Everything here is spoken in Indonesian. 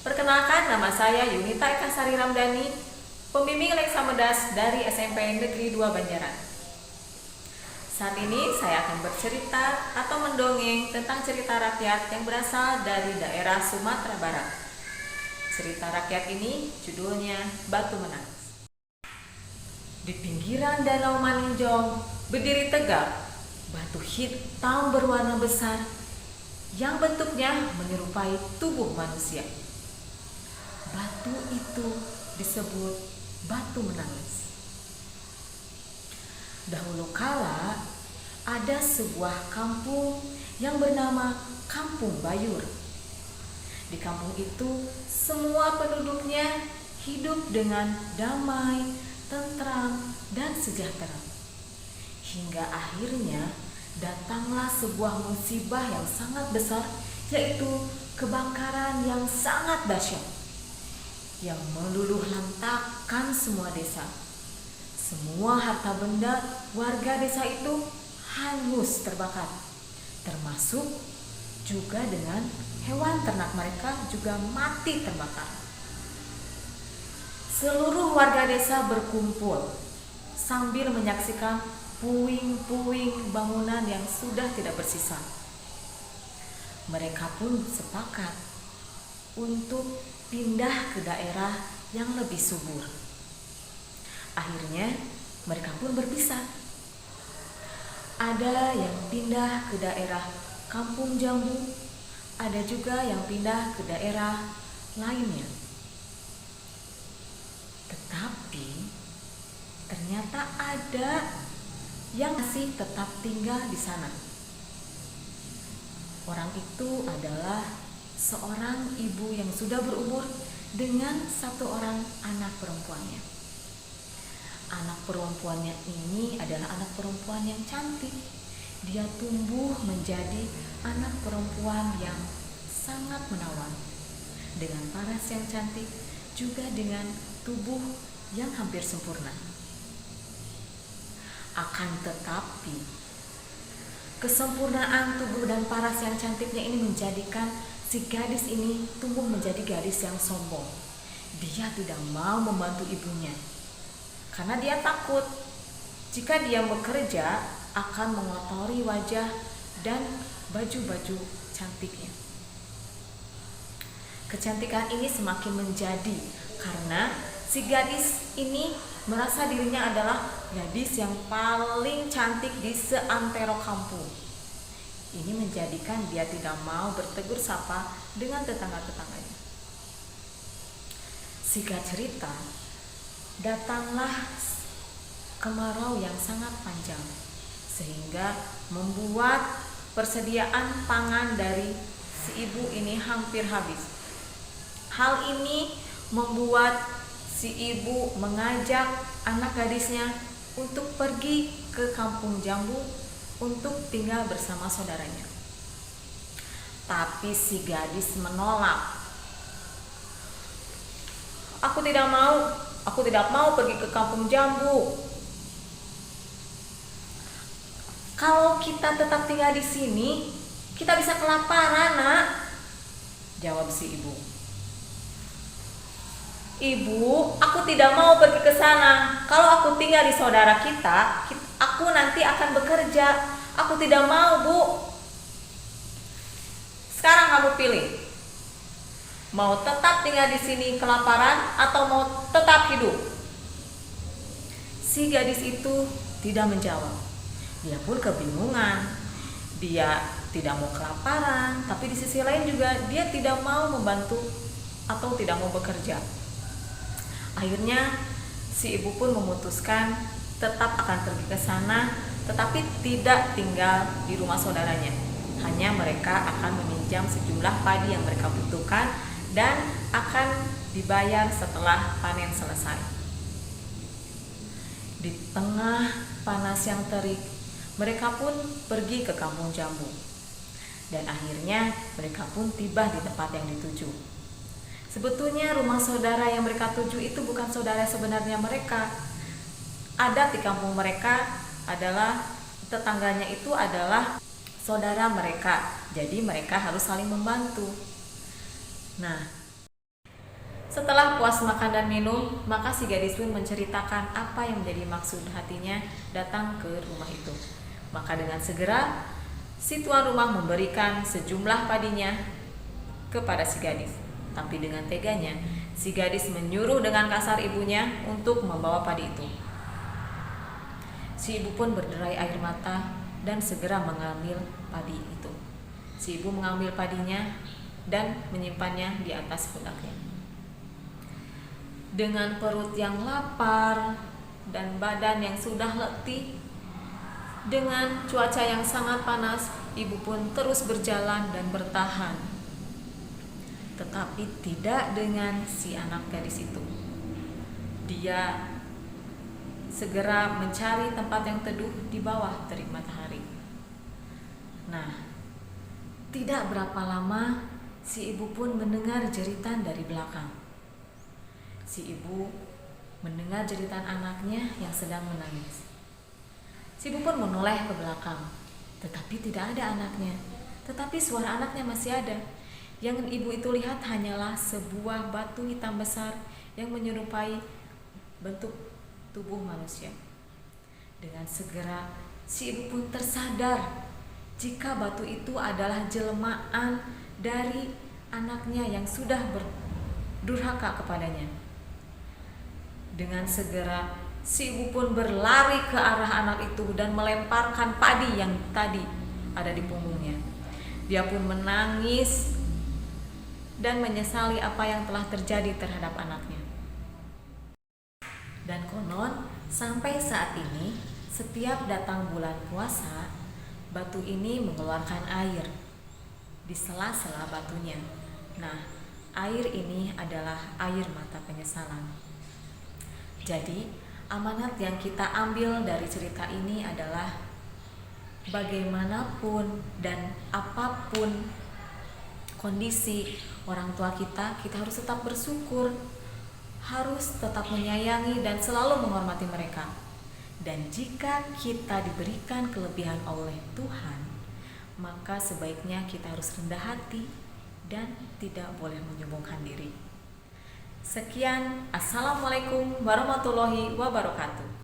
Perkenalkan, nama saya Yunita Eka Sari Ramdhani, pembimbing Leksamedas dari SMP Negeri 2 Banjaran. Saat ini saya akan bercerita atau mendongeng tentang cerita rakyat yang berasal dari daerah Sumatera Barat. Cerita rakyat ini judulnya Batu Menangis. Di pinggiran Danau Maninjong berdiri tegak batu hitam berwarna besar yang bentuknya menyerupai tubuh manusia. Batu itu disebut batu menangis. Dahulu kala ada sebuah kampung yang bernama Kampung Bayur. Di kampung itu semua penduduknya hidup dengan damai, tentram, dan sejahtera. Hingga akhirnya datanglah sebuah musibah yang sangat besar, yaitu kebakaran yang sangat dahsyat yang meluluh lantakkan semua desa. Semua harta benda warga desa itu hangus terbakar, termasuk juga dengan hewan ternak mereka juga mati terbakar. Seluruh warga desa berkumpul sambil menyaksikan puing-puing bangunan yang sudah tidak bersisa. Mereka pun sepakat untuk pindah ke daerah yang lebih subur. Akhirnya mereka pun berpisah. Ada yang pindah ke daerah Kampung Jambu, ada juga yang pindah ke daerah lainnya. Tetapi ternyata ada yang masih tetap tinggal di sana. Orang itu adalah seorang ibu yang sudah berumur dengan satu orang anak perempuannya. Anak perempuannya ini adalah anak perempuan yang cantik. Dia tumbuh menjadi anak perempuan yang sangat menawan, dengan paras yang cantik, juga dengan tubuh yang hampir sempurna. Akan tetapi, kesempurnaan tubuh dan paras yang cantiknya ini menjadikan si gadis ini tumbuh menjadi gadis yang sombong. Dia tidak mau membantu ibunya karena dia takut jika dia bekerja akan mengotori wajah dan baju-baju cantiknya. Kecantikan ini semakin menjadi karena si gadis ini merasa dirinya adalah gadis yang paling cantik di seantero kampung. Ini menjadikan dia tidak mau bertegur sapa dengan tetangga-tetangganya. Singkat cerita, datanglah kemarau yang sangat panjang sehingga membuat persediaan pangan dari si ibu ini hampir habis. Hal ini membuat si ibu mengajak anak gadisnya untuk pergi ke Kampung Jambu untuk tinggal bersama saudaranya. Tapi si gadis menolak. Aku tidak mau pergi ke Kampung Jambu. Kalau kita tetap tinggal di sini, kita bisa kelaparan, Nak, jawab si ibu. Ibu, aku tidak mau pergi ke sana. Kalau aku tinggal di saudara kita, aku nanti akan bekerja. Aku tidak mau, Bu. Sekarang kamu pilih. Mau tetap tinggal di sini kelaparan atau mau tetap hidup? Si gadis itu tidak menjawab. Dia pun kebingungan. Dia tidak mau kelaparan, tapi di sisi lain juga dia tidak mau membantu atau tidak mau bekerja. Akhirnya si ibu pun memutuskan tetap akan pergi ke sana, tetapi tidak tinggal di rumah saudaranya. Hanya mereka akan meminjam sejumlah padi yang mereka butuhkan dan akan dibayar setelah panen selesai. Di tengah panas yang terik, mereka pun pergi ke Kampung Jambu. Dan akhirnya mereka pun tiba di tempat yang dituju. Sebetulnya rumah saudara yang mereka tuju itu bukan saudara sebenarnya mereka. Adat di kampung mereka adalah tetangganya itu adalah saudara mereka. Jadi mereka harus saling membantu. Nah, Setelah puas makan dan minum, maka si gadis pun menceritakan apa yang menjadi maksud hatinya datang ke rumah itu. Maka dengan segera, si tuan rumah memberikan sejumlah padinya kepada si gadis. Tapi dengan teganya, si gadis menyuruh dengan kasar ibunya untuk membawa padi itu. Si ibu pun berderai air mata dan segera mengambil padi itu. Si ibu mengambil padinya dan menyimpannya di atas pundaknya. Dengan perut yang lapar dan badan yang sudah letih, dengan cuaca yang sangat panas, ibu pun terus berjalan dan bertahan. Tetapi tidak dengan si anak gadis itu. Dia segera mencari tempat yang teduh di bawah terik matahari. Nah, tidak berapa lama si ibu pun mendengar jeritan dari belakang. Si ibu mendengar jeritan anaknya yang sedang menangis. Si ibu pun menoleh ke belakang, tetapi tidak ada anaknya. Tetapi suara anaknya masih ada. Yang ibu itu lihat hanyalah sebuah batu hitam besar yang menyerupai bentuk tubuh manusia. Dengan segera si ibu pun tersadar jika batu itu adalah jelmaan dari anaknya yang sudah berdurhaka kepadanya. Dengan segera si ibu pun berlari ke arah anak itu dan melemparkan padi yang tadi ada di punggungnya. Dia pun menangis dan menyesali apa yang telah terjadi terhadap anaknya. Dan konon sampai saat ini setiap datang bulan puasa, batu ini mengeluarkan air di sela-sela batunya. Nah, air ini adalah air mata penyesalan. Jadi, amanat yang kita ambil dari cerita ini adalah bagaimanapun dan apapun kondisi orang tua kita harus tetap bersyukur, harus tetap menyayangi dan selalu menghormati mereka. Dan jika kita diberikan kelebihan oleh Tuhan, maka sebaiknya kita harus rendah hati dan tidak boleh menyombongkan diri. Sekian, assalamualaikum warahmatullahi wabarakatuh.